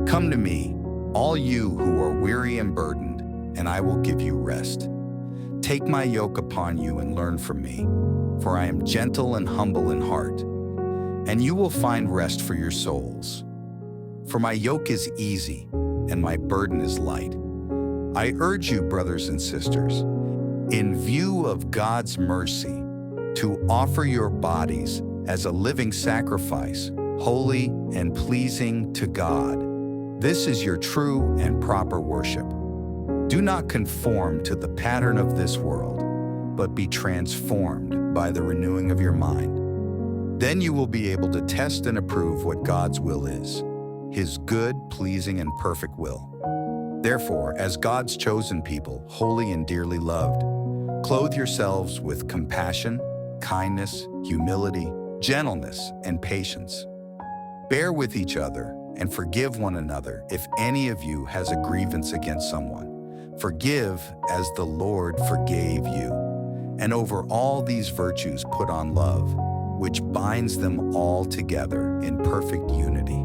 Come to me, all you who are weary and burdened, and I will give you rest. Take my yoke upon you and learn from me, for I am gentle and humble in heart, and you will find rest for your souls. For my yoke is easy, and my burden is light. I urge you, brothers and sisters, in view of God's mercy, to offer your bodies as a living sacrifice, holy and pleasing to God. This is your true and proper worship. Do not conform to the pattern of this world, but be transformed by the renewing of your mind. Then you will be able to test and approve what God's will is, His good, pleasing, and perfect will. Therefore, as God's chosen people, holy and dearly loved, clothe yourselves with compassion, kindness, humility, gentleness, and patience. Bear with each other and forgive one another if any of you has a grievance against someone. Forgive as the Lord forgave you. And over all these virtues put on love, which binds them all together in perfect unity.